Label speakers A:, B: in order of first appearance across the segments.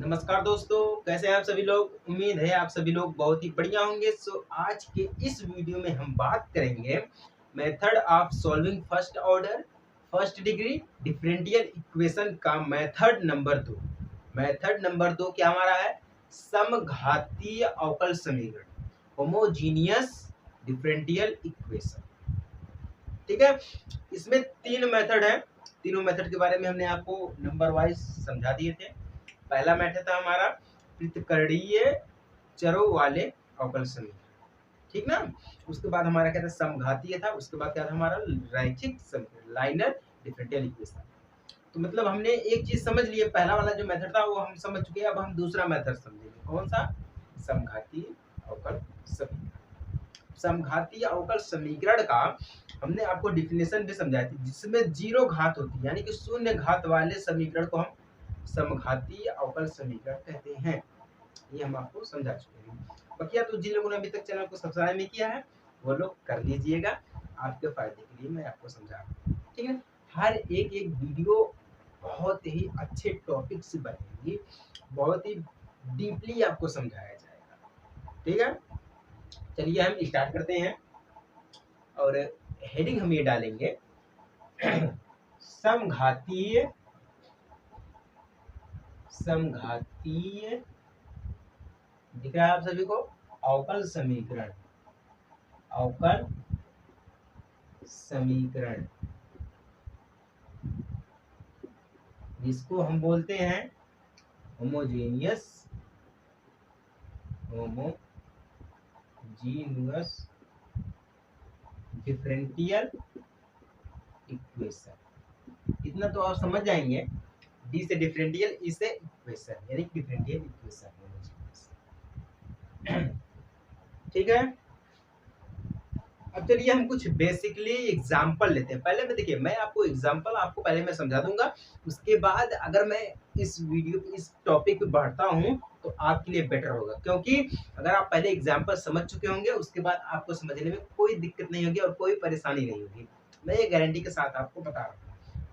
A: नमस्कार दोस्तों, कैसे हैं आप सभी लोग। उम्मीद है आप सभी लोग बहुत ही बढ़िया होंगे। आज के इस वीडियो में हम बात करेंगे method of solving first order first degree differential equation का मेथड नंबर दो क्या हमारा है? समघातीय अवकल समीकरण, होमोजीनियस डिफरेंशियल इक्वेशन। ठीक है, इसमें तीन मेथड है। तीनों मेथड के बारे में हमने आपको नंबर वाइज समझा दिए थे। पहला मेथड था हमारा पृथकरणीय चरों वाले अवकल समीकरण, ठीक ना। उसके बाद हमारा क्या था? समघातीय था। उसके बाद क्या था हमारा? रैखिक समीकरण, लाइनर डिफरेंशियल इक्वेशन। तो मतलब हमने एक चीज समझ ली है, पहला वाला जो मेथड था वो हम समझ चुके हैं। अब हम दूसरा मेथड समझेंगे। कौन सा? समघातीय अवकल समीकरण। समघातीय अवकल समीकरण का हमने आपको डिफिनेशन भी समझाई थी, जिसमें जीरो घात होती है, यानी कि शून्य घात वाले समीकरण को हम समघातीय अवकल समीकरण कहते हैं। ये हम आपको समझा चुके हैं। बकिया तो जिन लोगों ने अभी तक चैनल को सब्सक्राइब नहीं किया है वो लोग कर लीजिएगा, आपके फायदे के लिए मैं आपको समझा रहा हूँ। ठीक है, हर एक वीडियो बहुत ही अच्छे टॉपिक से बनेगी, बहुत ही डीपली आपको समझाया जाएगा। ठीक है, चलिए हम स्टार्ट करते हैं और हेडिंग हम ये डालेंगे समघातीय दिख रहा है आप सभी को? अवकल समीकरण, अवकल समीकरण जिसको हम बोलते हैं होमोजीनियस डिफरेंशियल इक्वेशन। इतना तो आप समझ जाएंगे। डी से डिफरेंशियल, ई से इक्वेशन, यानी डिफरेंशियल इक्वेशन। ठीक है, अब चलिए हम कुछ बेसिकली एग्जांपल लेते हैं। पहले में देखिए, मैं आपको एग्जांपल आपको पहले मैं समझा दूंगा। उसके बाद अगर मैं इस वीडियो इस टॉपिक पे बढ़ता हूँ तो आपके लिए बेटर होगा, क्योंकि अगर आप पहले एग्जांपल समझ चुके होंगे उसके बाद आपको समझने में कोई दिक्कत नहीं होगी और कोई परेशानी नहीं होगी। मैं ये गारंटी के साथ आपको बता रहा हूँ।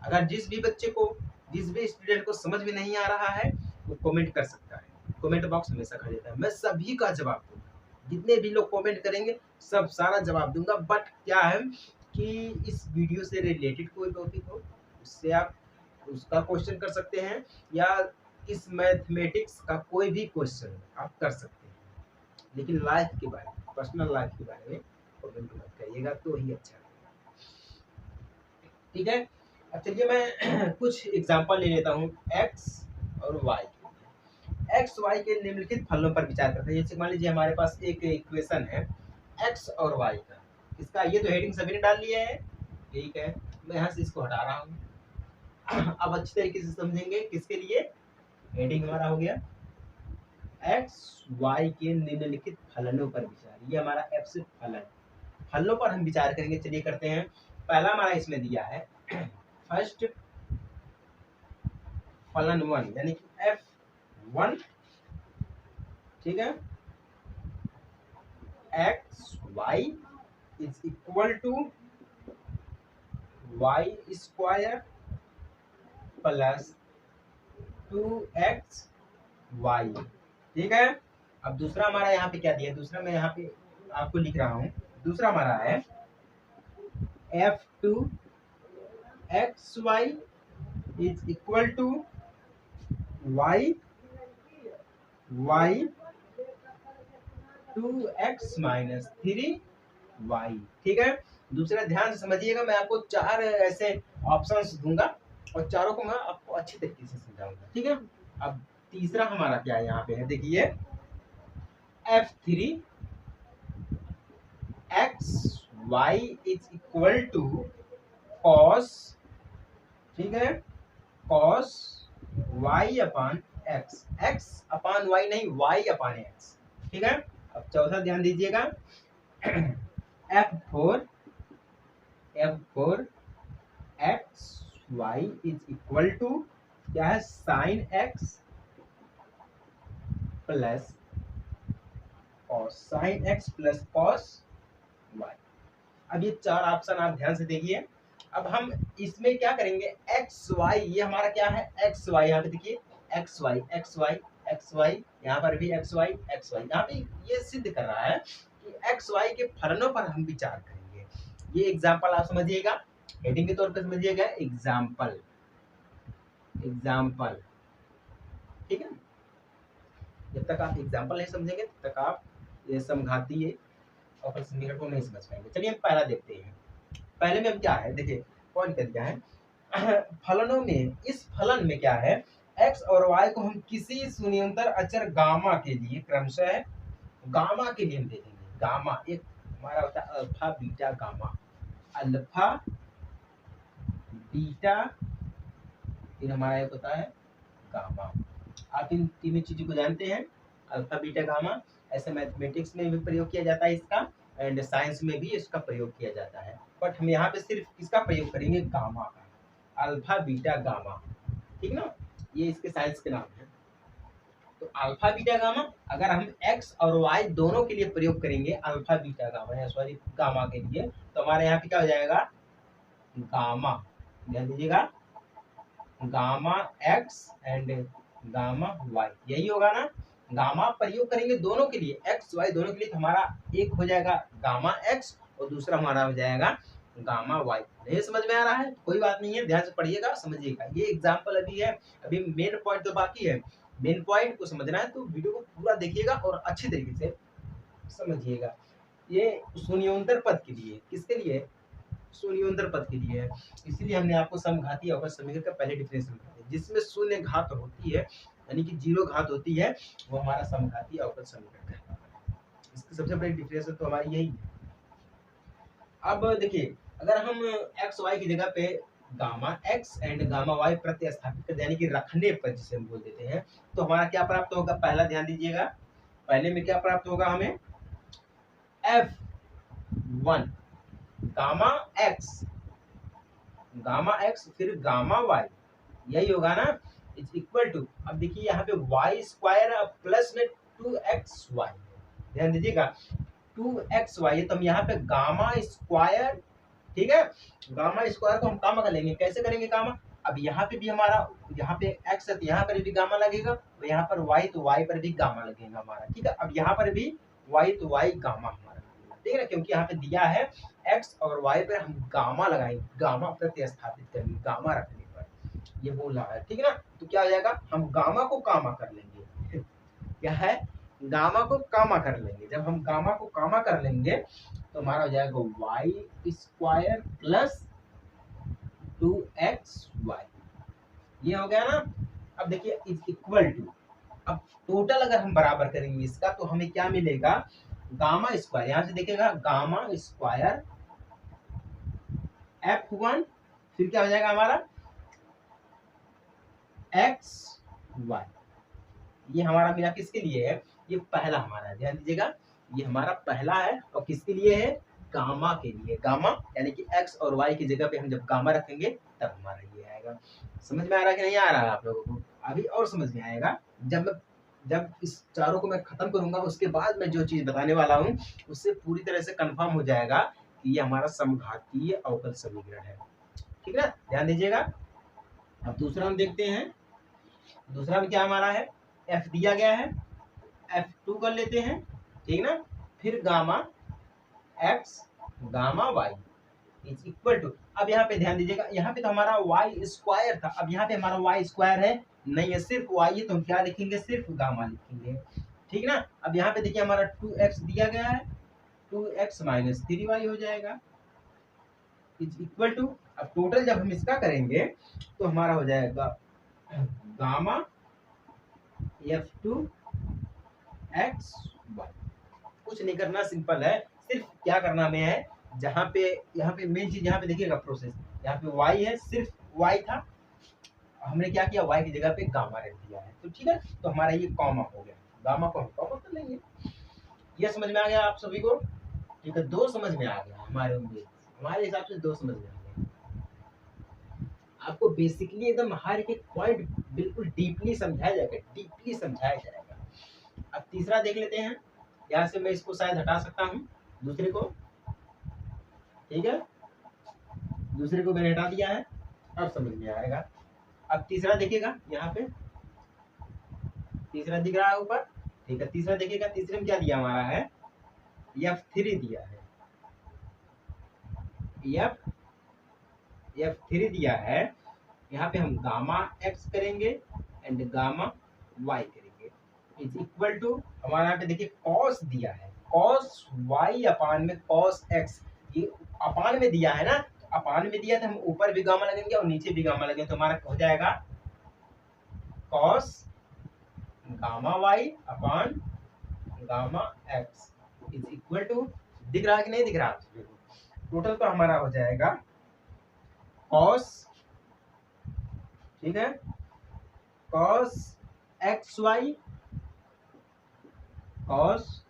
A: अगर जिस भी बच्चे को, जिस भी स्टूडेंट को समझ में नहीं आ रहा है वो कॉमेंट कर सकता है। कॉमेंट बॉक्स हमेशा खड़ा रहता है, मैं सभी का जवाब दूंगा। जितने भी लोग कमेंट करेंगे सब सारा जवाब दूंगा। बट क्या है कि इस वीडियो से रिलेटेड कोई टॉपिक हो उससे आप उसका क्वेश्चन कर सकते हैं, या इस मैथमेटिक्स का कोई भी क्वेश्चन आप कर सकते हैं, लेकिन लाइफ के बारे में, पर्सनल लाइफ के बारे में कमेंट मत करिएगा तो ही अच्छा रहेगा। ठीक है, अब चलिए मैं कुछ एग्जांपल ले लेता हूँ एक्स और वाई। एक्स वाई के निम्नलिखित फलों पर विचार करते हैं। जैसे मान लीजिए हमारे पास एक इक्वेशन है एक्स और वाई का। इसका ये तो हेडिंग सभी ने डाल लिया है, ठीक है। मैं यहाँ से इसको हटा रहा हूँ। अब अच्छी तरीके से समझेंगे किसके लिए हेडिंग हमारा हो गया एक्स वाई के निम्नलिखित फलनों पर विचार। ये हमारा एफ से फलों पर हम विचार करेंगे। चलिए करते हैं। पहला हमारा इसमें दिया है फर्स्ट फलन 1, यानी कि F1। ठीक है, x y is equal to y square plus 2x y. ठीक है, अब दूसरा हमारा यहाँ पे क्या दिया? दूसरा मैं यहाँ पे आपको लिख रहा हूँ। दूसरा हमारा है F2 x y is equal to y 2x minus 3y। ठीक है, दूसरा ध्यान से समझिएगा। मैं आपको चार ऐसे ऑप्शंस दूंगा और चारों को मैं आपको अच्छी तरीके से समझाऊंगा। ठीक है, अब तीसरा हमारा क्या है यहाँ पे है? देखिए F3 x y is equal to cos, ठीक है, cos y upon x, x upon y नहीं, y अपान एक्स। ठीक है, अब चौथा ध्यान दीजिएगा F4 x y is equal to क्या है? Sine x plus cos, sine x plus cos y. अब ये चार ऑप्शन आप ध्यान से देखिए। अब हम इसमें क्या करेंगे? एक्स वाई, ये हमारा क्या है? X y. यहाँ पे देखिए x y x y x y, यहाँ पर भी एक्स वाई एक्स वाई। यहाँ पे ये सिद्ध कर रहा है कि एक्स वाई के फलनों पर हम विचार करेंगे। ये एग्जाम्पल आप समझिएगा, हेडिंग के तौर पर समझिएगा, एग्जाम्पल, एग्जाम्पल, ठीक है। जब तक आप एग्जाम्पल नहीं समझेंगे तब तक आप ये समघातीय अवकल समीकरण को नहीं समझ पाएंगे। चलिए हम पहला देखते हैं। पहले में हम क्या है, देखिए पॉइंट कर दिया है फलनों में। इस फलन में क्या है, x और y को हम किसी शून्योत्तर अचर गामा के लिए क्रमशः, गामा के लिए हम देखेंगे। गामा एक हमारा होता है alpha beta gamma, alpha beta, फिर हमारा एक होता है गामा। आप इन तीनों चीजों को जानते हैं, अल्फा बीटा गामा। ऐसे मैथमेटिक्स में भी प्रयोग किया जाता है इसका, एंड साइंस में भी इसका प्रयोग किया जाता है। बट हम यहाँ पे सिर्फ किसका प्रयोग करेंगे, गामा का, अल्फा बीटा गामा, ठीक ना। ये इसके साइंस के नाम है। तो अल्फा बीटा गामा अगर हम एक्स और वाई दोनों के लिए प्रयोग करेंगे, अल्फा बीटा गामा या सॉरी गामा के लिए, तो हमारे यहाँ पे क्या हो जाएगा, गामा, ध्यान दीजिएगा, gamma x and gamma y, यही होगा ना। गामा प्रयोग करेंगे दोनों के लिए, एक्स वाई दोनों के लिए, तो हमारा एक हो जाएगा गामा एक्स और दूसरा हमारा हो जाएगा गामा वाई। नहीं समझ में आ रहा है, कोई बात नहीं है, ध्यान से पढ़िएगा, समझिएगा। ये एग्जाम्पल अभी है, अभी मेन पॉइंट तो बाकी है। मेन पॉइंट को समझना है तो वीडियो को पूरा देखिएगा और अच्छी तरीके से समझिएगा। ये शून्योत्तर पद के लिए, किसके लिए, शून्योत्तर पद के लिए है। इसीलिए हमने आपको समघाती अवकल समीकरण का पहले डिफिनेशन बताया, जिसमें शून्य घात होती है, यानी कि जीरो घात होती है, वो हमारा समघाती अवकल समीकरण है। इसकी सबसे बड़ी डिफिनेशन तो हमारी यही है। अब देखिए, अगर हम एक्स वाई की जगह पे gamma x and gamma y प्रतिस्थापित कर, यानी कि रखने पर जिसे हम बोल देते हैं, तो हमारा क्या प्राप्त होगा, पहला ध्यान दीजिएगा, पहले में क्या प्राप्त होगा हमें, F1 गामा एक्स फिर गामा वाई, यही होगा ना, इज इक्वल टू, अब देखिए यहाँ पे वाई स्क्वायर प्लस में 2xy, ध्यान दीजिएगा 2xy, तो हम यहाँ पे गामा स्क्वायर, ठीक है, गामा स्क्वायर को हम गामा कर लेंगे। कैसे करेंगे गामा, अब यहाँ पे भी हमारा, यहाँ पे x है तो यहाँ पर भी गामा लगेगा, और यहाँ पर y तो y पर भी गामा लगेगा हमारा, ठीक है। अब यहाँ पर भी y तो y गामा हमारा, ठीक है ना, क्योंकि यहाँ पे दिया है x और y पर हम गामा लगाएंगे, गामा प्रतिस्थापित करेंगे गामा रखने पर, ये बोल रहा है, ठीक है ना। तो क्या हो जाएगा, हम गामा को कामा कर लेंगे क्या है, गामा को कामा कर लेंगे। जब हम गामा को कामा कर लेंगे तो हमारा हो जाएगा वाई स्क्वायर प्लस 2xy, ये हो गया ना। अब देखिए इज इक्वल टू, अब टोटल अगर हम बराबर करेंगे इसका तो हमें क्या मिलेगा, गामा स्क्वायर, यहां से देखिएगा गामा स्क्वायर F1, फिर क्या हो जाएगा हमारा xy, ये हमारा मिला किसके लिए है, ये पहला हमारा है, ध्यान दीजिएगा, ये हमारा पहला है और किसके लिए है, गामा के लिए। गामा यानी कि x और y की जगह पे हम जब गामा रखेंगे तब हमारा ये आएगा। समझ में आ रहा है कि नहीं आ रहा है आप लोगों को, अभी और समझ में आएगा जब इस चारों को मैं खत्म करूंगा, उसके बाद मैं जो चीज बताने वाला हूँ उससे पूरी तरह से कंफर्म हो जाएगा कि ये हमारा समघातीय अवकल समीकरण है, ठीक है ना, ध्यान दीजिएगा। अब दूसरा हम देखते हैं, दूसरा में क्या हमारा है, f दिया गया है, F2 कर लेते हैं, ठीक ना, फिर gamma x gamma y is equal to, अब यहाँ पे ध्यान दीजिएगा, यहाँ पे तो हमारा y स्क्वायर था, अब यहाँ पे हमारा y स्क्वायर है नहीं है, सिर्फ y है, तो हम क्या लिखेंगे, सिर्फ गामा लिखेंगे, ठीक ना। अब यहाँ पे देखिए हमारा 2x दिया गया है, 2x माइनस 3y हो जाएगा इज इक्वल टू, अब टोटल जब हम इसका करेंगे तो हमारा हो जाएगा गामा F2 XY, कुछ नहीं करना, सिंपल है, सिर्फ क्या करना हमें है, जहाँ पे यहाँ पे मेन चीज, यहाँ पे देखिएगा प्रोसेस, यहाँ पे y है, सिर्फ y था, हमने क्या किया, y की जगह पे गामा रख दिया है, तो ठीक है, तो हमारा ये कॉमा हो गया, गामा को हम कॉमा कर लेंगे। ये समझ में आ गया आप सभी को, ठीक है, दो समझ में आ गया हमारे उम्मीद, हमारे हिसाब से दो समझ में आ गया। आपको बेसिकली एकदम हर एक पॉइंट बिल्कुल डीपली समझाया जाएगा, डीपली समझाया जाएगा। अब तीसरा देख लेते हैं, यहाँ से मैं इसको शायद हटा सकता हूँ, दूसरे को, ठीक है, दूसरे को मैंने हटा दिया है, अब समझ में आएगा। अब तीसरा देखिएगा यहाँ पे, तीसरा दिख रहा है ऊपर, ठीक है। तीसरा देखिएगा, तीसरे में क्या दिया हमारा है, F3 दिया है, F3 दिया है। यहाँ पे हम गामा एक्स करेंगे एंड गामा वाई करेंगे, इज इक्वल टू हमारा यहाँ पे देखिए कॉस दिया है, कॉस वाई अपान में कॉस एक्स, ये अपान में दिया है ना, तो अपान में दिया तो हम ऊपर भी गामा लगेंगे और नीचे भी गामा लगेंगे, तो हमारा हो जाएगा cos gamma y upon gamma x is equal to, दिख रहा है कि नहीं दिख रहा, टोटल तो हमारा हो जाएगा कॉस, ठीक है, cos x y, cos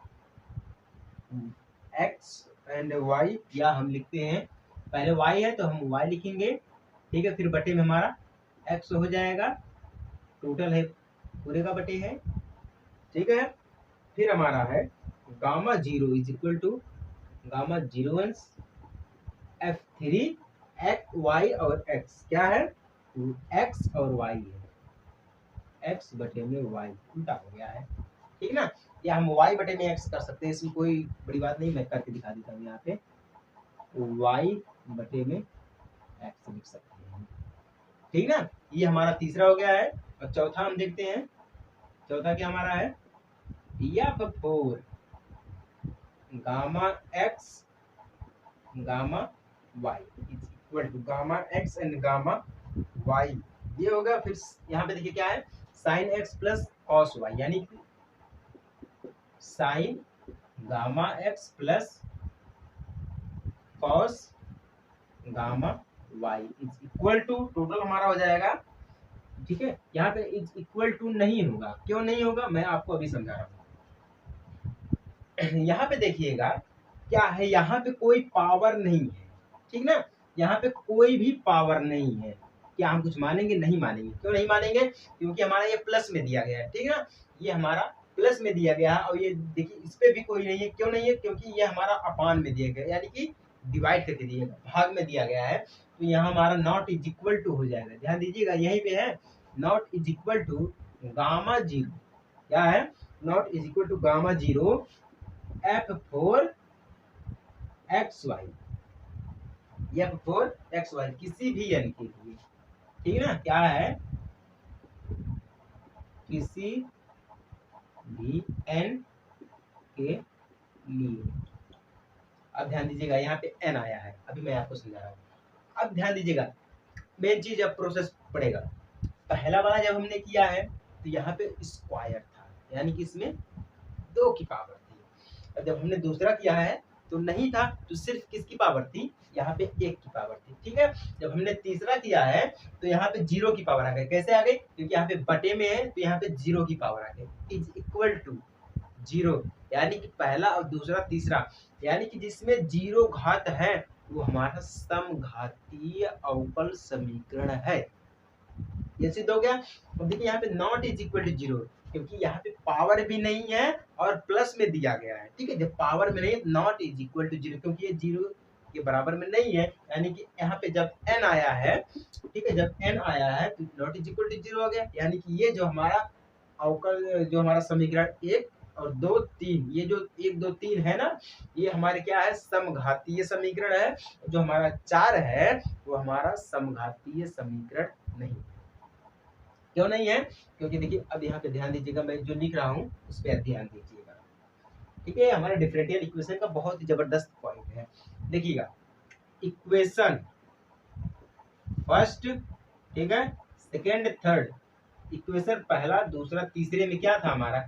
A: x and y, या हम लिखते हैं पहले वाई है तो हम वाई लिखेंगे, ठीक है, फिर बटे में हमारा एक्स हो जाएगा, टोटल है पूरे का बटे है, ठीक है। फिर हमारा है gamma zero is equal to gamma zero once F3 x y और एक्स, क्या है एक्स और वाई है, एक्स बटे में वाई उल्टा हो गया है, ठीक ना, या हम वाई बटे में एक्स कर सकते हैं, इसमें कोई बड़ी बात नहीं, मैं करके दिखा देता हूँ। यहाँ पे वाई बटे में एक्स लिख सकते हैं, ठीक ना। ये हमारा तीसरा हो गया है। और चौथा हम देखते हैं, चौथा क्या हमारा है, F4 gamma x gamma y is equal to gamma x and gamma y, ये होगा। फिर यहाँ पे देखिए क्या है, sine x plus cos y, यानी कि sine gamma x plus cos gamma y is equal to, total हमारा हो जाएगा, ठीक है। यहाँ पे इज इक्वल टू नहीं होगा, क्यों नहीं होगा मैं आपको अभी समझा रहा हूँ। यहाँ पे देखिएगा क्या है, यहाँ पे कोई पावर नहीं है, ठीक ना, यहाँ पे कोई भी पावर नहीं है, क्या हम कुछ मानेंगे, नहीं मानेंगे, क्यों नहीं मानेंगे, क्योंकि हमारा ये प्लस में दिया गया है, ठीक है ना, ये हमारा प्लस में दिया गया है, और ये देखिए इस पे भी कोई नहीं है, क्यों नहीं है, क्योंकि ये हमारा अपान में दिया गया, यानी कि डिवाइड करके दिया गया, भाग में दिया गया है, तो यहाँ हमारा नॉट इज इक्वल टू हो जाएगा, ध्यान दीजिएगा यहीं पे है, not is equal to gamma zero, क्या है, not is equal to gamma zero F4 XY, F4 XY किसी भी n के लिए, ठीक है ना, क्या है, किसी भी n के लिए। अब ध्यान दीजिएगा यहाँ पे n आया है, अभी मैं आपको समझा रहा हूँ। अब ध्यान दीजिएगा, मेन चीज अब प्रोसेस पड़ेगा। पहला वाला जब हमने किया है तो यहाँ पे स्क्वायर था, यानी कि इसमें 2 की पावर थी। और जब हमने दूसरा किया है तो नहीं था, तो सिर्फ किसकी पावर थी, यहाँ पे 1 की पावर थी, ठीक है। जब हमने तीसरा किया है तो यहाँ पे 0 की पावर आ गई, कैसे आ गई, क्योंकि यहाँ पे बटे में है तो यहाँ पे 0 की पावर आ गई, इज इक्वल टू 0, यानी कि पहला और दूसरा तीसरा, यानी कि जिसमें 0 घात है वो हमारा समघातीय अवकल समीकरण है, ये सिद्ध हो गया। अब देखिए यहाँ पे नॉट इज इक्वल टू 0, क्योंकि यहाँ पे पावर भी नहीं है और प्लस में दिया गया है, ठीक है, जब पावर में नहीं, नॉट इज इक्वल टू 0, क्योंकि ये 0 के बराबर में नहीं है, यानी कि यहाँ पे जब n आया है, ठीक है, जब n आया है तो नॉट इज इक्वल टू 0 हो गया, यानी कि ये जो हमारा अवकल, जो हमारा समीकरण 1 और 2 3, ये जो 1 2 3 है ना, ये हमारे क्या है, समघातीय समीकरण है। जो हमारा 4 है वो हमारा समघातीय समीकरण नहीं, क्यों नहीं है, क्योंकि देखिए अब यहाँ पे ध्यान दीजिएगा, मैं जो लिख रहा हूँ उस पर ध्यान दीजिएगा, ठीक है। हमारे डिफरेंशियल इक्वेशन का बहुत ही जबरदस्त पॉइंट है, देखिएगा इक्वेशन फर्स्ट, ठीक है, सेकेंड थर्ड, इक्वेशन पहला दूसरा तीसरे में क्या था हमारा,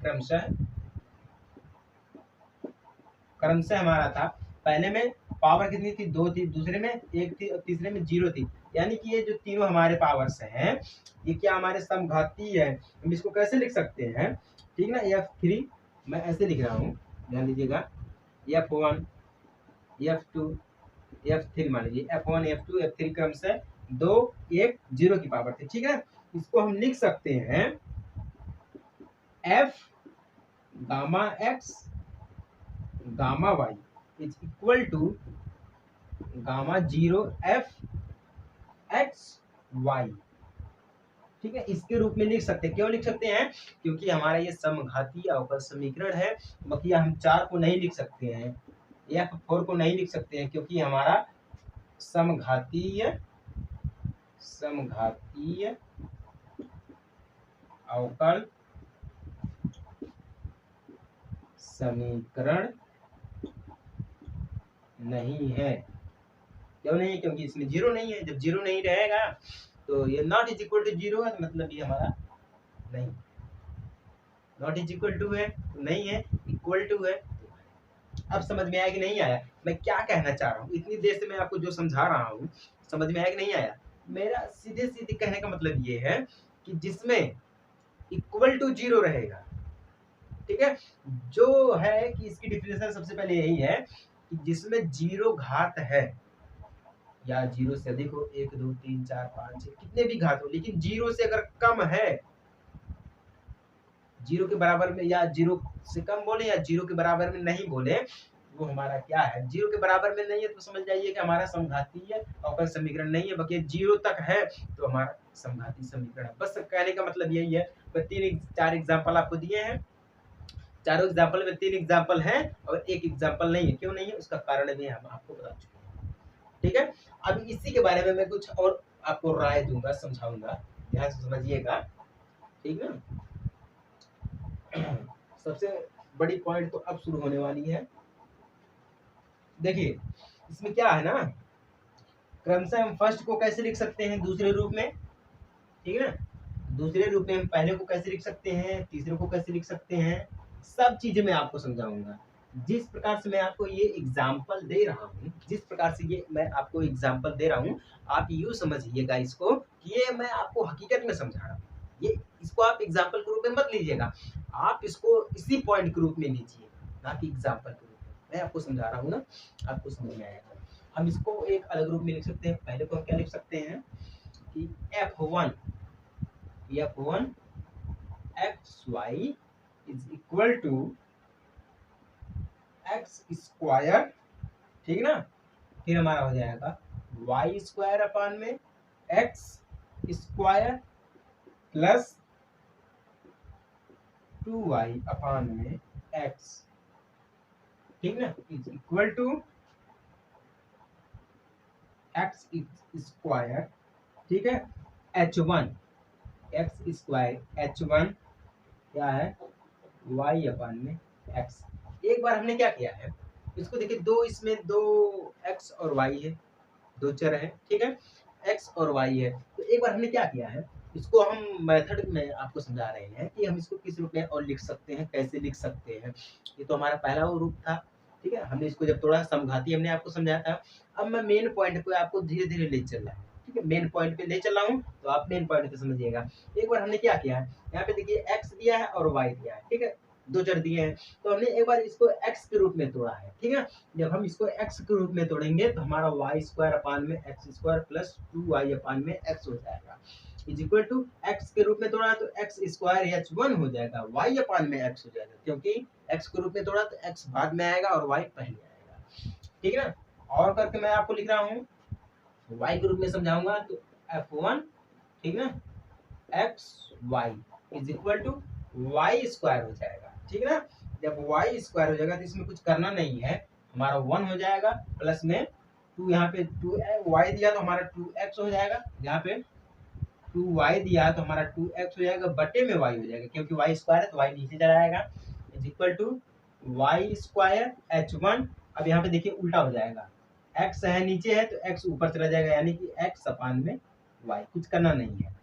A: क्रमशः हमारा था, पहले में पावर कितनी थी, 2 थी, दूसरे में 1 थी और तीसरे में 0 थी, यानी कि ये जो तीनों हमारे पावर्स हैं ये क्या हमारे समघातीय है। हम इसको कैसे लिख सकते हैं, ठीक ना, F3 मैं ऐसे लिख रहा हूँ, ध्यान दीजिएगा, F1 F2 F3, मान लीजिए F1 F2 F3 क्रमशः 2 1 0 की पावर थी, ठीक है। इसको हम लिख सकते हैं F gamma x gamma y is equal to gamma 0 F x y, ठीक है, इसके रूप में लिख सकते हैं। क्यों लिख सकते हैं? क्योंकि हमारा ये समघातीय अवकल समीकरण है। बाकी हम 4 को नहीं लिख सकते हैं, F4 को नहीं लिख सकते हैं, क्योंकि हमारा समघातीय अवकल समीकरण नहीं है। क्यों नहीं है? क्योंकि इसमें जीरो नहीं है। जब जीरो नहीं रहेगा तो ये not is equal to zero है, मतलब ये हमारा नहीं, नॉट इज इक्वल टू है तो नहीं है, इक्वल टू है। अब समझ में आया कि नहीं आया मैं क्या कहना चाह रहा हूँ? इतनी देर से मैं आपको जो समझा रहा हूँ, समझ में आया कि नहीं आया? मेरा सीधे सीधे कहने का मतलब ये है कि जिसमें इक्वल टू जीरो रहेगा, ठीक है, जो है कि इसकी डिफिनेशन सबसे पहले यही है कि जिसमें जीरो घात है या जीरो से अधिक हो, 1 2 3 4 5 6 कितने भी घात हो, लेकिन जीरो से अगर कम है, जीरो के बराबर में, या जीरो से कम बोले या जीरो के बराबर में नहीं बोले, वो हमारा क्या है? जीरो के बराबर में नहीं है तो समझ जाइए कि हमारा समघातीय अवकल समीकरण नहीं है। बाकी जीरो तक है तो हमारा समघातीय समीकरण है। बस कहने का मतलब यही है। मैं 4 एग्जाम्पल आपको दिए हैं, चारों एग्जाम्पल में 3 एग्जाम्पल हैं और 1 एग्जाम्पल नहीं है। क्यों नहीं है? उसका कारण भी हम आपको बता चुके हैं। ठीक है, अब इसी के बारे में मैं कुछ और आपको राय दूंगा, समझाऊंगा, ध्यान से समझिएगा। ठीक है, सबसे बड़ी पॉइंट तो अब शुरू होने वाली है। देखिए इसमें क्या है ना, क्रमशः हम फर्स्ट को कैसे लिख सकते हैं दूसरे रूप में, ठीक है ना, दूसरे रूप में हम पहले को कैसे लिख सकते हैं, तीसरे को कैसे लिख सकते हैं, सब चीजें मैं आपको समझाऊंगा। जिस प्रकार से मैं आपको ये एग्जाम्पल दे रहा हूँ, जिस प्रकार से ये मैं आपको एग्जाम्पल दे रहा हूँ, आप यूँ समझिएगा इसको कि ये मैं आपको हकीकत में समझा रहा हूँ। ये इसको आप एग्जाम्पल के रूप में मत लीजिएगा, आप इसको इसी पॉइंट के रूप में लीजिए, ना कि एग्जाम्पल के रूप में। मैं आपको समझा रहा हूँ ना, आपको समझ में आएगा। हम इसको एक अलग रूप में लिख सकते हैं। पहले को हम क्या लिख सकते हैं कि F1 xy is equal to x square, ठीक ना, फिर हमारा हो जाएगा वाई स्क्वायर अपान में एक्स स्क्वायर प्लस 2y अपान में x, ठीक ना, is equal to x square, ठीक है, h1 एक्स स्क्वायर h1 क्या है y अपान में x। एक बार हमने क्या किया है, इसको देखिए, दो इसमें दो x और y है, दो चर है, ठीक है, x और y है। तो एक बार हमने क्या किया है, इसको हम मेथड में आपको समझा रहे हैं कि हम इसको किस रूप में और लिख सकते हैं, कैसे लिख सकते हैं। ये तो हमारा पहला वो रूप था, ठीक है, हमने इसको जब थोड़ा समघाती हमने आपको समझाया था। अब मैं मेन पॉइंट पे आपको धीरे धीरे ले चल रहा हूँ, ठीक है, मेन पॉइंट पे ले चल रहा हूँ, तो आप मेन पॉइंट पे समझिएगा। एक बार हमने क्या किया है, यहाँ पे देखिए x दिया है और y दिया है, ठीक है, दो चर दिए हैं, तो हमने एक बार इसको x के रूप में तोड़ा है, ठीक है। जब हम इसको x के रूप में तोड़ेंगे तो हमारा वाई स्क्वायर अपान में एक्स स्क्वायर प्लस 2y अपान में x हो जाएगा, इज इक्वल टू x के रूप में तोड़ा है तो x स्क्वायर h1 हो जाएगा, y अपान में x हो जाएगा, क्योंकि x के रूप में तोड़ा तो x बाद में आएगा और y पहले आएगा, ठीक है ना। और करके मैं आपको लिख रहा हूँ, y के रूप में समझाऊंगा तो f1, ठीक है, x y is equal to y square हो जाएगा, ठीक है ना। जब वाई स्क्वायर हो जाएगा तो इसमें कुछ करना नहीं है, हमारा 1 हो जाएगा, प्लस में 2, यहाँ पे 2 वाई दिया तो हमारा 2x हो जाएगा, यहाँ पे 2y दिया तो हमारा 2x हो जाएगा, बटे में y हो जाएगा, क्योंकि y स्क्वायर है तो y नीचे चला जाएगा, is equal to y square h1। अब यहाँ पे देखिए उल्टा हो जाएगा, x है नीचे है तो x ऊपर चला जाएगा, यानी कि x अपान में y, कुछ करना नहीं है।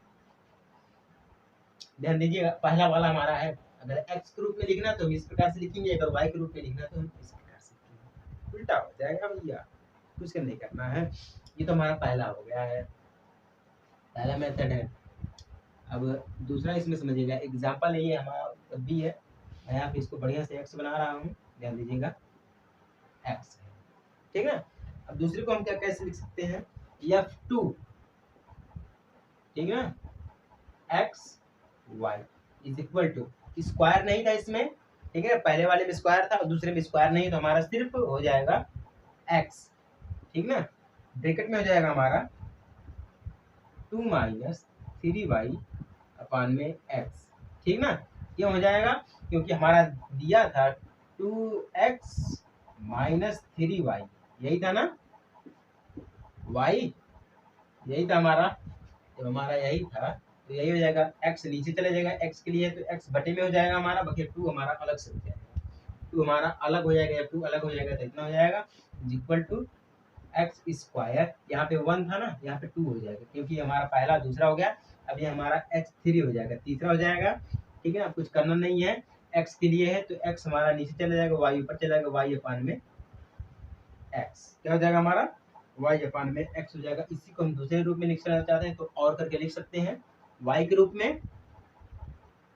A: ध्यान दीजिएगा, पहला वाला हमारा है, अगर x के रूप में लिखना तो हम इस प्रकार से लिखेंगे, अगर y के रूप में लिखना तो हम इस प्रकार से लिखेंगे, उल्टा हो जाएगा भैया, कुछ नहीं करना है। ये तो हमारा पहला हो गया है, पहला मेथड है। अब दूसरा इसमें समझिएगा, एग्जाम्पल ये हमारा b है, मैं यहाँ पे इसको बढ़िया से x बना रहा हूँ, ध्यान दीजिएगा x है, ठीक है। अब दूसरे को हम क्या कैसे लिख सकते हैं, f2, ठीक है ना, x y is equal to, square नहीं था इसमें, ठीक है, पहले वाले में स्क्वायर था और दूसरे में स्क्वायर नहीं, तो हमारा सिर्फ हो जाएगा x, ठीक ना, ब्रैकेट में हो जाएगा हमारा 2 - 3y अपान में x, ठीक ना। क्यों हो जाएगा, क्योंकि हमारा दिया था 2x माइनस 3y, यही था ना, y यही था हमारा, तो हमारा यही था, तो यही हो जाएगा। x नीचे चले जाएगा, x के लिए तो x बटे में हो जाएगा हमारा, बाकी 2 हमारा अलग से हो जाएगा, 2 हमारा अलग हो जाएगा, 2 अलग हो जाएगा तो इतना हो जाएगा इक्वल टू एक्स स्क्वायर, यहाँ पे 1 था ना, यहाँ पे 2 हो जाएगा, क्योंकि हमारा पहला दूसरा हो गया, अभी हमारा x 3 हो जाएगा, तीसरा हो जाएगा, ठीक है ना। कुछ करना नहीं है, x के लिए है तो x हमारा नीचे चला जाएगा, y ऊपर चला जाएगा, y अपान में x क्या हो जाएगा हमारा, y अपान में x हो जाएगा। इसी को हम दूसरे रूप में लिखना चाहते हैं तो और करके लिख सकते हैं, y के रूप में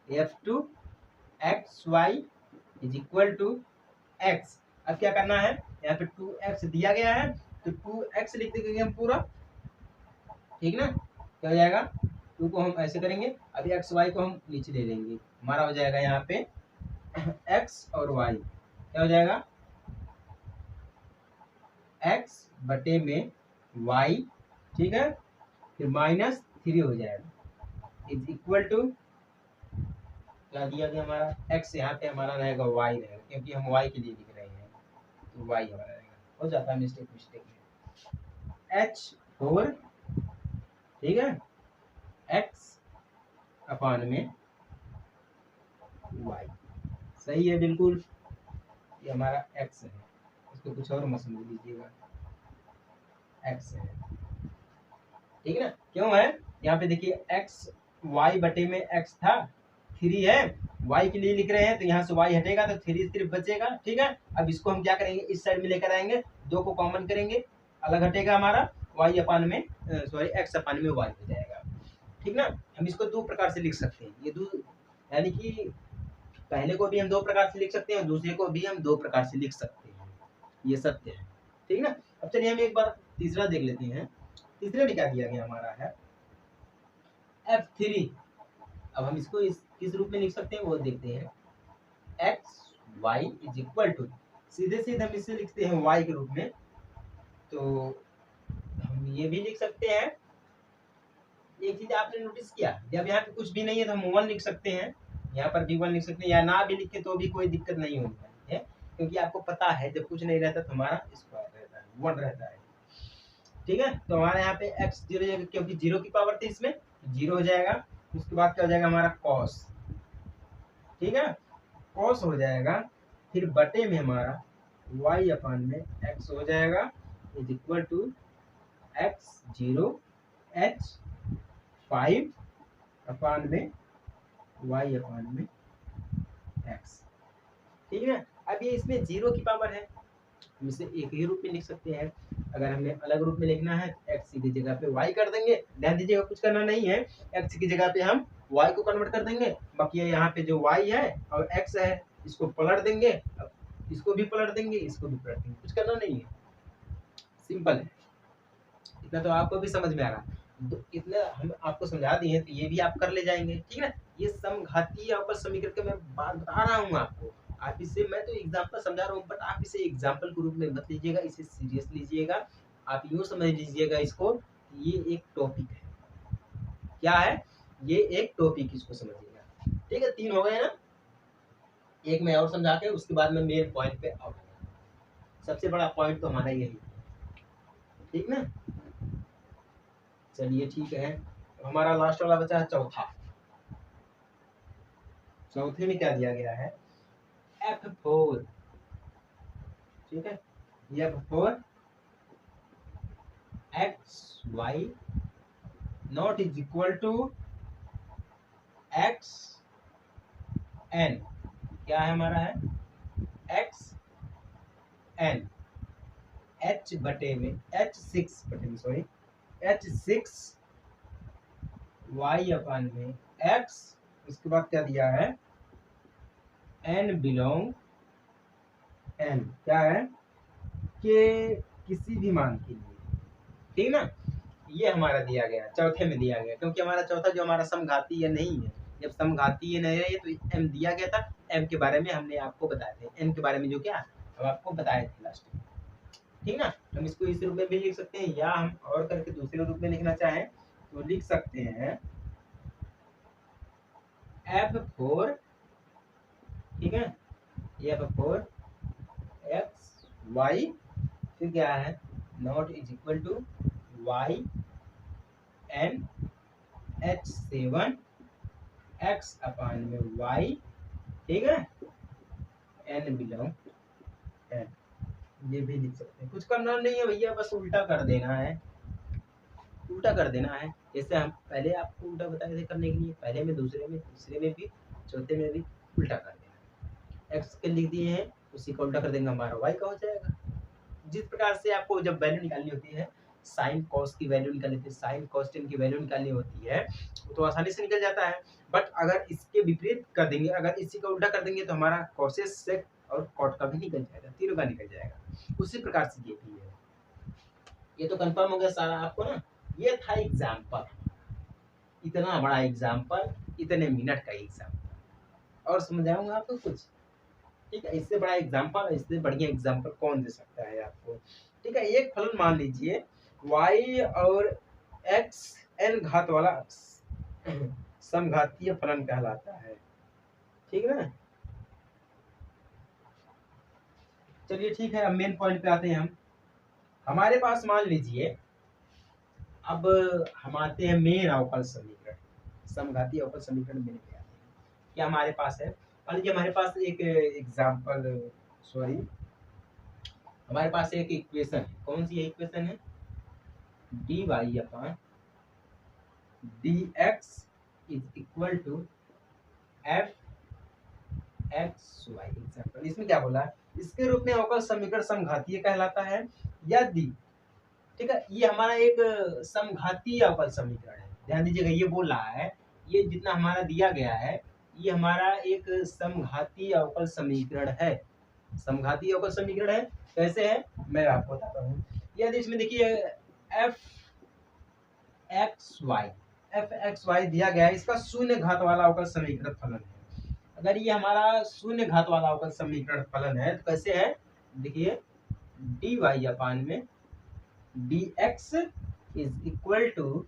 A: f2 xy is equal to x। अब क्या करना है, यहाँ पे 2x दिया गया है तो 2x लिख देंगे हम पूरा, ठीक ना। क्या हो जाएगा, 2 को हम ऐसे करेंगे, अभी एक्स वाई को हम नीचे ले लेंगे, हमारा हो जाएगा यहाँ पे x और y, क्या हो जाएगा x बटे में y, ठीक है, फिर माइनस 3 हो जाएगा इज इक्वल टू, क्या दिया गया हमारा, x यहाँ पे हमारा रहेगा y रहेगा, क्योंकि हम y के लिए लिख रहे हैं तो y हमारा रहेगा, हो जाता है मिस्टेक में, h4, ठीक है, x अपान में y, सही है बिल्कुल, ये हमारा x है, इसको कुछ और मत समझ लीजिएगा, x है, ठीक है ना। क्यों है, यहाँ पे देखिए x y बटे में x था, 3 है, y के लिए लिख रहे हैं तो यहाँ से y हटेगा तो 3 सिर्फ बचेगा, ठीक है। अब इसको हम क्या करेंगे, इस साइड में लेकर आएंगे, 2 को कॉमन करेंगे, अलग हटेगा हमारा y अपान में सॉरी x अपान में y हो जाएगा, ठीक ना। हम इसको 2 प्रकार से लिख सकते हैं, ये दो, यानी कि पहले को भी हम 2 प्रकार से लिख सकते हैं और दूसरे को भी हम 2 प्रकार से लिख सकते हैं, ये सत्य है, ठीक ना। अब चलिए हम एक बार तीसरा देख लेते हैं, तीसरे में क्या दिया गया हमारा है f3। अब हम इसको किस रूप में लिख सकते हैं वो देखते हैं, x y is equal to, सीधे सीधे हम इसे लिखते हैं y के रूप में, तो हम ये भी लिख सकते हैं। एक चीज आपने नोटिस किया, जब यहाँ पे कुछ भी नहीं है तो हम 1 लिख सकते हैं, यहाँ पर भी 1 लिख सकते हैं, या ना भी लिखे तो भी कोई दिक्कत नहीं होती है, क्योंकि आपको पता है जब कुछ नहीं रहता तो हमारा स्क्वायर रहता है, 1 रहता है, ठीक है। तो हमारे यहाँ पे x 0, क्योंकि 0 की पावर थी इसमें, 0 हो जाएगा। उसके बाद क्या हो जाएगा हमारा cos, ठीक है, cos हो जाएगा, फिर बटे में हमारा y अपान में x हो जाएगा is equal to x0 h5 अपान में y अपान में x, ठीक है। अब ये इसमें 0 की पावर है, हम इसे एक ही रूप में लिख सकते हैं। अगर हमें अलग रूप में लिखना है तो x की जगह पे y कर देंगे, ध्यान दीजिएगा कुछ करना नहीं है, x की जगह पे हम y को कन्वर्ट कर देंगे, बाकी यहाँ पे जो y है और x है इसको पलट देंगे, इसको भी पलट देंगे, इसको भी पलट देंगे, कुछ करना नहीं है, सिंपल है। इतना तो आपको भी समझ में आ रहा, तो इतना हम आपको समझा दिए तो ये भी आप कर ले जाएंगे, ठीक है ना। ये समघातीय अवकल समीकरण का मैं बात बता रहा हूँ आपको, आप इसे, मैं तो एग्जांपल समझा रहा हूँ, बट आप इसे एग्जांपल के रूप में मत लीजिएगा, इसे सीरियस लीजिएगा, आप यूँ समझ लीजिएगा इसको, ये एक टॉपिक है, क्या है, ये एक टॉपिक, इसको समझिएगा, ठीक है। 3 हो गए ना, एक मैं और समझा के उसके बाद में मेन पॉइंट पे आऊंगा, सबसे बड़ा पॉइंट तो हमारा यही है, ठीक ना। चलिए ठीक है, हमारा लास्ट वाला बचा है चौथा, चौथे में क्या दिया गया है f4, ठीक है, f4 x y not is equal to x n, क्या है हमारा है x n h बटे में h6 बटे में सॉरी h6 y अपान में x, उसके बाद क्या दिया है n बिलोंग n, क्या है कि किसी भी मान के लिए, ठीक ना। ये हमारा दिया गया, चौथे में दिया गया, क्योंकि हमारा चौथा जो हमारा समघातीय नहीं है, जब समघातीय नहीं है तो m दिया गया था, m के बारे में हमने आपको बताए थे, m के बारे में जो क्या हम आपको बताए थे लास्ट में, ठीक ना। हम इसको इस रूप में भी लिख सकते हैं, या हम और करके दूसरे रूप में लिखना चाहें तो लिख सकते हैं F4, ठीक है, F4 एक्स वाई, फिर क्या है, not is equal to Y and H7 X अपान में वाई, ठीक है, एन बिलोंग एन। ये भी लिख सकते हैं, कुछ करना नहीं है भैया, बस उल्टा कर देना है, उल्टा कर देना है। जैसे हम पहले आपको उल्टा बताए थे करने के लिए, पहले में, दूसरे में, तीसरे में भी, चौथे में भी उल्टा कर देना। एक्स के लिख दिए हैं, उसी का उल्टा कर देंगे, हमारा वाई का हो जाएगा। जिस प्रकार से आपको जब वैल्यू निकालनी होती है, साइन कॉस की वैल्यू निकालनी होती है, साइन कॉस्टेन की वैल्यू निकालनी होती है, तो आसानी से निकल जाता है। बट अगर इसके विपरीत कर देंगे, अगर इसी का उल्टा कर देंगे, तो हमारा कॉसेस सेक और कॉट का भी निकल जाएगा, तीनों का निकल जाएगा। उसी प्रकार से ये भी है। ये तो कंफर्म हो गया सारा आपको ना। ये था एग्जाम्पल, इतना बड़ा एग्जाम्पल, इतने मिनट का एग्जाम्पल, और समझाऊंगा आपको कुछ, ठीक है। इससे बड़ा एग्जाम्पल, इससे बढ़िया एग्जाम्पल कौन दे सकता है आपको, ठीक है। एक फलन मान लीजिए y और x n घात वाला समघातीय फलन कहलाता है, ठीक है ना। चलिए ठीक है, अब मेन पॉइंट पे आते हैं हम। हमारे पास मान लीजिए, अब हम आते हैं मेन अवकल समीकरण, समघातीय अवकल समीकरण में आते हैं। क्या हमारे पास है, मान लीजिए हमारे पास एक एग्जाम्पल, सॉरी, हमारे पास एक इक्वेशन है। कौन सी इक्वेशन है, dy upon dx is equal to f x y। Example, इसमें क्या बोला है, इसके रूप में अवकल समीकरण समघातीय कहलाता है यदि, ठीक है, ये हमारा एक समघातीय अवकल समीकरण है। ध्यान दीजिएगा, ये बोल रहा है, ये जितना हमारा दिया गया है, ये हमारा एक समघातीय अवकल समीकरण है। समघातीय अवकल समीकरण है, कैसे है मैं आपको बताता हूँ। यदि इसमें देखिए एफ एक्स वाई दिया गया है, इसका शून्य घात वाला अवकल समीकरण फलन है। अगर ये हमारा शून्य घात वाला अवकल समीकरण फलन है, तो कैसे है, देखिए डी वाई अपान में d x is equal to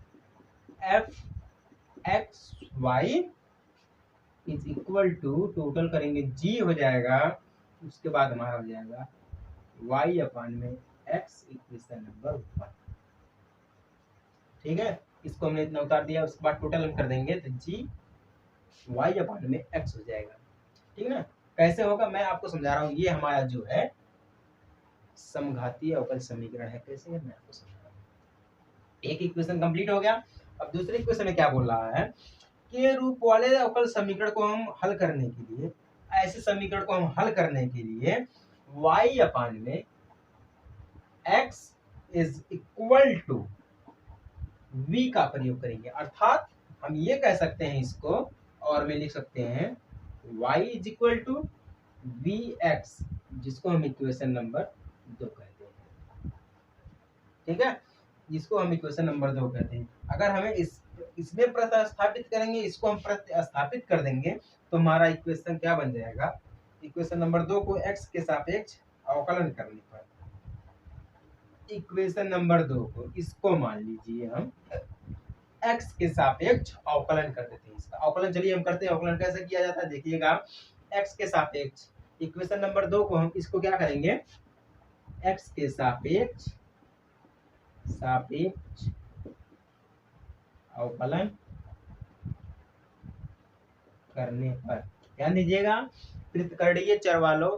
A: f x y is equal to, total करेंगे जी हो जाएगा, उसके बाद हमारा हो जाएगा y अपान में x, इक्वेशन नंबर 1, ठीक है। इसको हमने इतना उतार दिया, उसके बाद टोटल हम कर देंगे तो जी y अपान में x हो जाएगा, ठीक है ना। कैसे होगा मैं आपको समझा रहा हूँ, ये हमारा जो है समघातीय अवकल समीकरण है, कैसे है मैं आपको समझा रहा हूँ। एक इक्वेशन कंप्लीट हो गया। अब दूसरे इक्वेशन में क्या बोल रहा है, के रूप वाले अवकल समीकरण को हम हल करने के लिए, ऐसे समीकरण को हम हल करने के लिए y अपान में x is equal to v का प्रयोग करेंगे। अर्थात हम ये कह सकते हैं इसको, और में लिख सकते हैं y is equal to v x, जिसको हम इक्वेशन नंबर 2 कहते हैं, ठीक है, जिसको हम इक्वेशन नंबर 2 कहते हैं। अगर हमें इसमें प्रतिस्थापित करेंगे, इसको हम प्रतिस्थापित कर देंगे, तो हमारा इक्वेशन क्या बन जाएगा, इक्वेशन नंबर 2 को x के सापेक्ष अवकलन करने पर, इक्वेशन नंबर 2 को, इसको मान लीजिए हम x के सापेक्ष अवकलन कर देते हैं। इसका अवकलन चलिए हम करते हैं। अवकलन कैसे किया जाता है देखिएगा, x के सापेक्ष इक्वेशन नंबर 2 को हम इसको क्या करेंगे, x के सापेक्ष अवकलन करने पर, ध्यान दीजिएगा, पृथकरणीय चर वालों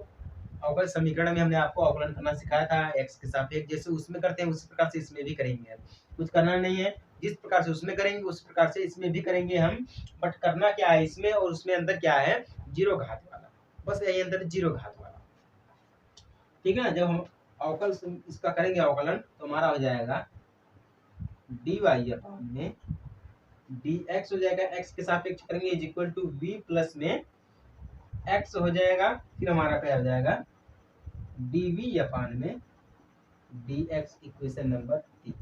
A: अवकल समीकरण में हमने आपको अवकलन करना सिखाया था, x के सापेक्ष, जैसे उसमें करते हैं उसी प्रकार से इसमें भी करेंगे। कुछ करना नहीं है, जिस प्रकार से उसमें करेंगे उस प्रकार से इसमें भी करेंगे हम। बट करना क्या है, इसमें और उसमें अंदर क्या है, जीरो घात वाला, बस यही अंदर जीरो घात वाला, ठीक है ना। जब हम अवकल इसका करेंगे अवकलन, तो हमारा हो जाएगा डी वाई अपान में डी एक्स हो जाएगा, x के सापेक्ष करेंगे is equal to v plus में x हो जाएगा, फिर हमारा क्या हो जाएगा dv अपान में dx, इक्वेशन नंबर 3।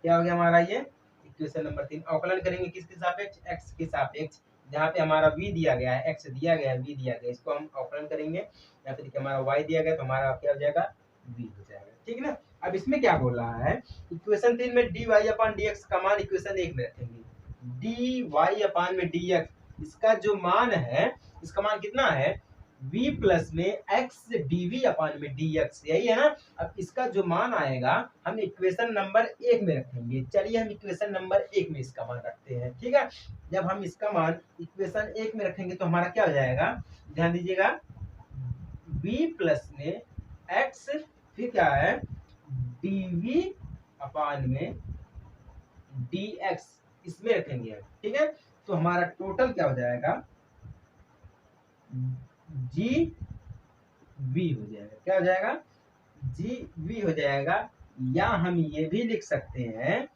A: क्या हो गया हमारा ये इक्वेशन नंबर 3। अवकलन करेंगे किसके सापेक्ष, x के सापेक्ष, जहाँ पे हमारा v दिया गया है, x दिया गया है, v दिया गया है, इसको हम अवकलन करेंगे। या फिर हमारा y दिया गया, तो हमारा क्या हो जाएगा, v हो जाएगा, ठीक है ना। अब इसमें क्या बोल रहा है, इक्वेशन 3 में dy अपान dx का मान इक्वेशन 1 में रखेंगे, dy अपान में dx, इसका जो मान है, इसका मान कितना है, v प्लस में x dv अपान में dx, यही है ना। अब इसका जो मान आएगा हम इक्वेशन नंबर 1 में रखेंगे। चलिए हम इक्वेशन नंबर 1 में इसका मान रखते हैं, ठीक है। जब हम इसका मान इक्वेशन 1 में रखेंगे तो हमारा क्या हो जाएगा, ध्यान दीजिएगा, v प्लस में x, फिर क्या है, dv अपान में dx, इसमें रखेंगे हम, ठीक है। तो हमारा टोटल क्या हो जाएगा, जी वी हो जाएगा। क्या हो जाएगा, जी वी हो जाएगा। या हम ये भी लिख सकते हैं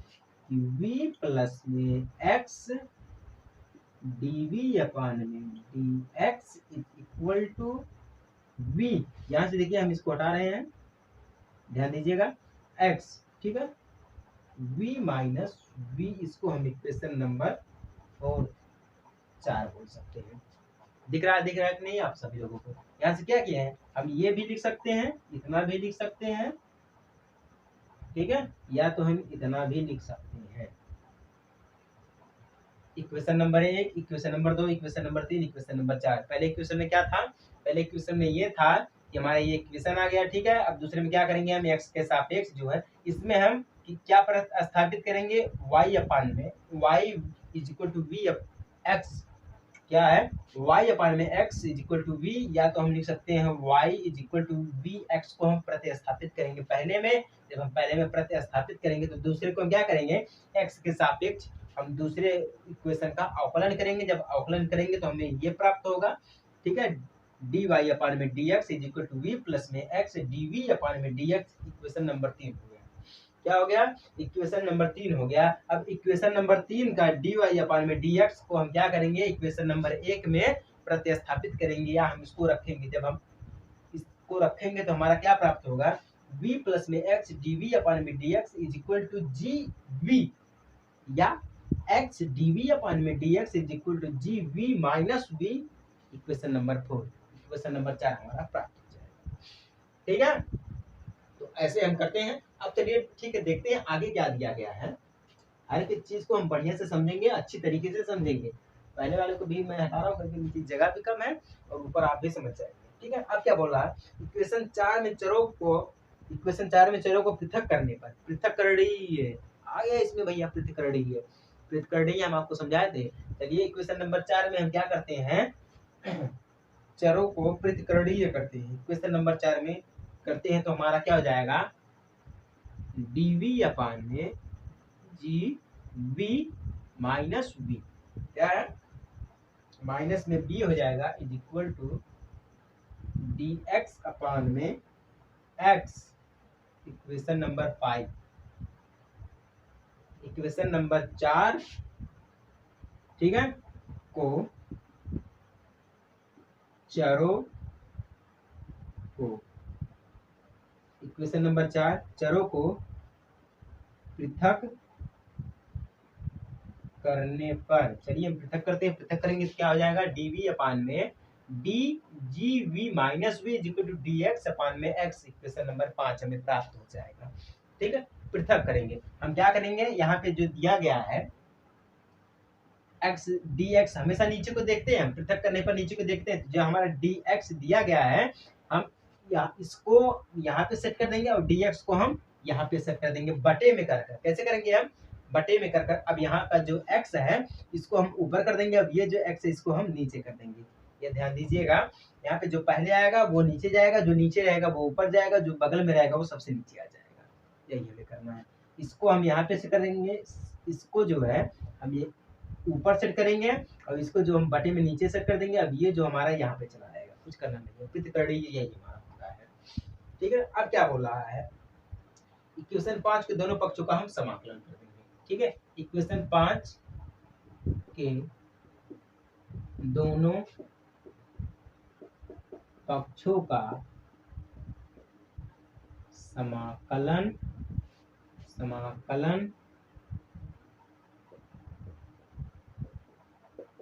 A: कि v प्लस में x dv अपान में dx is equal to v। यहां से देखिए हम इसको हटा रहे हैं, ध्यान दीजिएगा, x, ठीक है, v माइनस v, इसको हम इक्वेशन नंबर 4 बोल सकते हैं। दिख रहा है कि नहीं आप सभी लोगों को। यहाँ से क्या किया है, हम ये भी लिख सकते हैं, इतना भी लिख सकते हैं, ठीक है, या तो हम इतना भी लिख सकते हैं। Equation number 1, equation number 2, equation number 3, equation number 4। पहले इक्वेशन में क्या था, पहले इक्वेशन में ये था कि हमारा ये इक्वेशन आ गया, ठीक है। अब दूसरे में क्या करेंगे हम, x के सापेक्ष जो है इसमें हम क्या प्रतिस्थापित करेंगे, y अपान में y is equal to v x, क्या है, y अपान में x is equal to v, या तो हम लिख सकते हैं y is equal to v x को हम प्रतिस्थापित करेंगे पहले में। जब हम पहले में प्रतिस्थापित करेंगे तो दूसरे को हम क्या करेंगे, x के सापेक्ष हम दूसरे इक्वेशन का अवकलन करेंगे। जब अवकलन करेंगे तो हमें ये प्राप्त होगा, ठीक है, dy अपान में dx is equal to v plus में x dv अपान में dx। इक्वेशन नंबर 3 हो गया। क्या हो गया, इक्वेशन नंबर 3 हो गया। अब इक्वेशन नंबर 3 का dy अपान में dx को हम क्या करेंगे, इक्वेशन नंबर 1 में प्रतिस्थापित करेंगे, या हम इसको रखेंगे। जब हम इसको रखेंगे तो हमारा क्या प्राप्त होगा, v प्लस में x dv अपान में dx is equal to gv, या x dv अपान में dx is equal to gv minus v। Equation number 4, equation number 4 हमारा प्राप्त हो जाएगा, ठीक है। तो ऐसे हम करते हैं। अब चलिए ठीक है, देखते हैं आगे क्या दिया गया है। हर एक चीज को हम बढ़िया से समझेंगे, अच्छी तरीके से समझेंगे। पहले वाले को भी मैं हटा रहा हूँ क्योंकि उनकी जगह भी कम है और ऊपर आप भी समझ जाएंगे, ठीक है। अब क्या बोल रहा है, इक्वेशन 4 में चरों को पृथक करने पर, पृथक कर रही है आ गया इसमें भैया, पृथक कर रही है, पृथक कर रही है, हम आपको समझाए थे। चलिए इक्वेशन नंबर 4 में हम क्या करते हैं, चरों को पृथकरणीय करते हैं। इक्वेशन नंबर 4 में करते हैं तो हमारा क्या हो जाएगा, dv अपान में gv माइनस v, क्या है, माइनस में b हो जाएगा is equal to dx upon में x। Equation number 5, equation number 4, ठीक है, को चरों को, इक्वेशन नंबर 4 चरों को पृथक करने पर, चलिए हम पृथक करते हैं। पृथक करेंगे तो क्या हो जाएगा, dv अपान में dgv minus v equal to dx upon में x। इक्वेशन नंबर 5 हमें प्राप्त हो जाएगा, ठीक है। पृथक करेंगे, हम क्या करेंगे, यहाँ पे जो दिया गया है x dx, हमेशा नीचे को देखते हैं हम, पृथक करने पर नीचे को देखते हैं। जो हमारा dx दिया गया है हम इसको यहाँ पे सेट कर देंगे और dx को हम यहाँ पे सेट कर देंगे बटे में कर कर। कैसे करेंगे हम, बटे में कर कर। अब यहाँ का जो x है इसको हम ऊपर कर देंगे, अब ये जो x है इसको हम नीचे कर देंगे। ये ध्यान दीजिएगा, यहाँ पे जो पहले आएगा वो नीचे जाएगा, जो नीचे रहेगा वो ऊपर जाएगा, जो बगल में रहेगा वो सबसे नीचे आ जाएगा। यही हमें करना है। इसको हम यहाँ पे से करेंगे, इसको जो है हम ये ऊपर सेट करेंगे और इसको जो हम बटे में नीचे सेट कर देंगे। अब ये जो हमारा यहाँ पे चला जाएगा, कुछ करना नहीं है, पृथक यही हमारा होता है, ठीक है। अब क्या बोल रहा है, इक्वेशन 5 के दोनों पक्षों का हम समाकलन कर देंगे, ठीक है। इक्वेशन 5 के दोनों पक्षों का समाकलन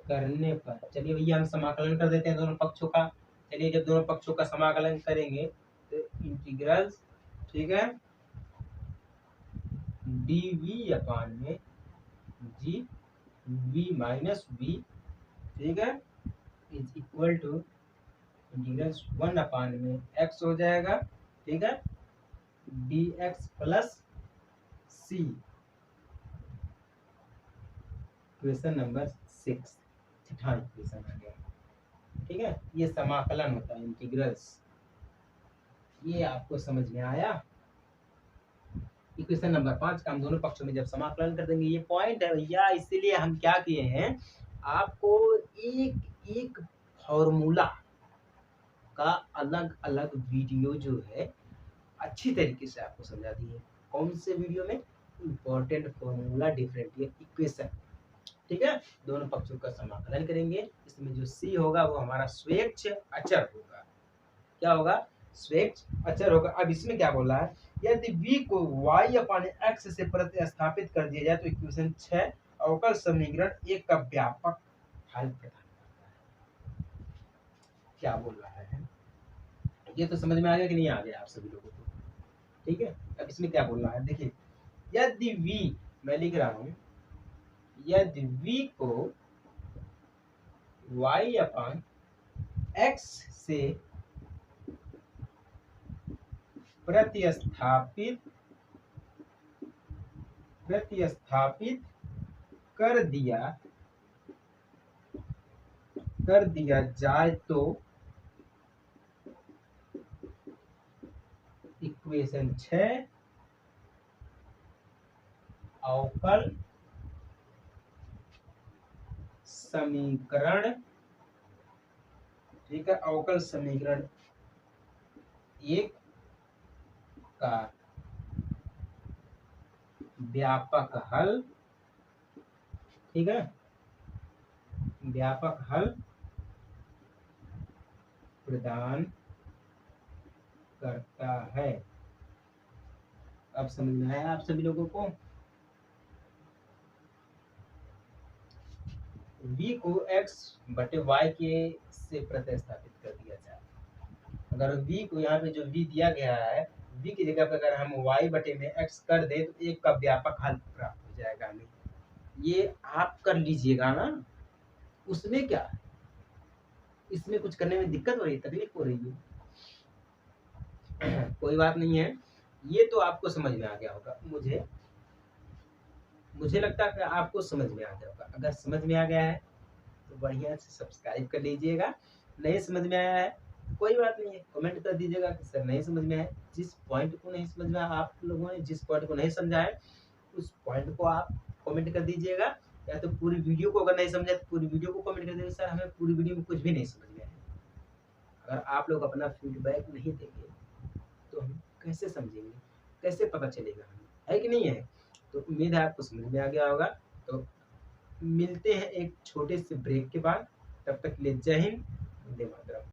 A: करने पर, चलिए भैया हम समाकलन कर देते हैं दोनों पक्षों का। चलिए जब दोनों पक्षों का समाकलन करेंगे तो इंटीग्रल, ठीक है, dv अपान में gv माइनस v ठीक है, इज इक्वल टू इंटीग्रल 1 में x हो जाएगा, ठीक है, dx plus c, question number 6 छठा इक्वेशन आ गया। ठीक है, ये समाकलन होता है, इंटीग्रल्स। ये आपको समझ में आया। इक्वेशन नंबर 5 का हम दोनों पक्षों में जब समाकलन कर देंगे, ये पॉइंट है भैया, इसीलिए हम क्या किए हैं, आपको एक एक फॉर्मूला का अलग अलग वीडियो जो है अच्छी तरीके से आपको समझा दिए। कौन से वीडियो में? Important formula differential equation. ठीक है, दोनों पक्षों का समाकलन करेंगे। इसमें जो c होगा वो हमारा स्वेच्छ अचर होगा। क्या होगा? स्वेच्छ अचर होगा। अब इसमें क्या बोला है, यदि v को y/x से प्रतिस्थापित कर दिया जाए तो इक्वेशन 6 अवकल समीकरण 1 का व्यापक हल प्रदान करता है। क्या बोल रहा है, ये तो समझ में आ गया कि नहीं आ गया आप सभी लोगों को? ठीक है, अब इसमें क्या बोल रहा है, देखिए, यदि v, मैं लिख रहा हूं, यदि v को y/x से प्रतिस्थापित कर दिया जाए तो इक्वेशन 6 अवकल समीकरण, ठीक है, अवकल समीकरण 1 का व्यापक हल, ठीक है, व्यापक हल प्रदान करता है। अब समझ में आया आप सभी लोगों को? v को x बटे y के से प्रतिस्थापित कर दिया जाए। अगर v को यहाँ पे जो v दिया गया है, v की जगह पर अगर हम y बटे में x कर दे तो एक का व्यापक हल प्राप्त हो जाएगा हमें। ये आप कर लीजिएगा ना, उसमें क्या है, इसमें कुछ करने में दिक्कत हो रही है, तकलीफ हो रही है? कोई बात नहीं है, ये तो आपको समझ में आ गया होगा। मुझे लगता है कि आपको समझ में आ गया होगा। अगर समझ में आ गया है तो बढ़िया से सब्सक्राइब कर लीजिएगा। नहीं समझ में आया है कोई बात नहीं है, कमेंट कर दीजिएगा कि सर नहीं समझ में आया। जिस पॉइंट को नहीं समझ में आया, आप लोगों ने जिस पॉइंट को नहीं समझा है उस पॉइंट को आप कमेंट कर दीजिएगा, या तो पूरी वीडियो को अगर नहीं समझा तो पूरी वीडियो को कमेंट कर दीजिएगा, सर हमें पूरी वीडियो में कुछ भी नहीं समझ में आया। अगर आप लोग अपना फीडबैक नहीं देंगे तो हम कैसे समझेंगे, कैसे पता चलेगा हमें, है कि नहीं है? तो उम्मीद है आपको समझ में आ गया होगा। तो मिलते हैं एक छोटे से ब्रेक के बाद, तब तक के लिए जय हिंद, वंदे मातरम।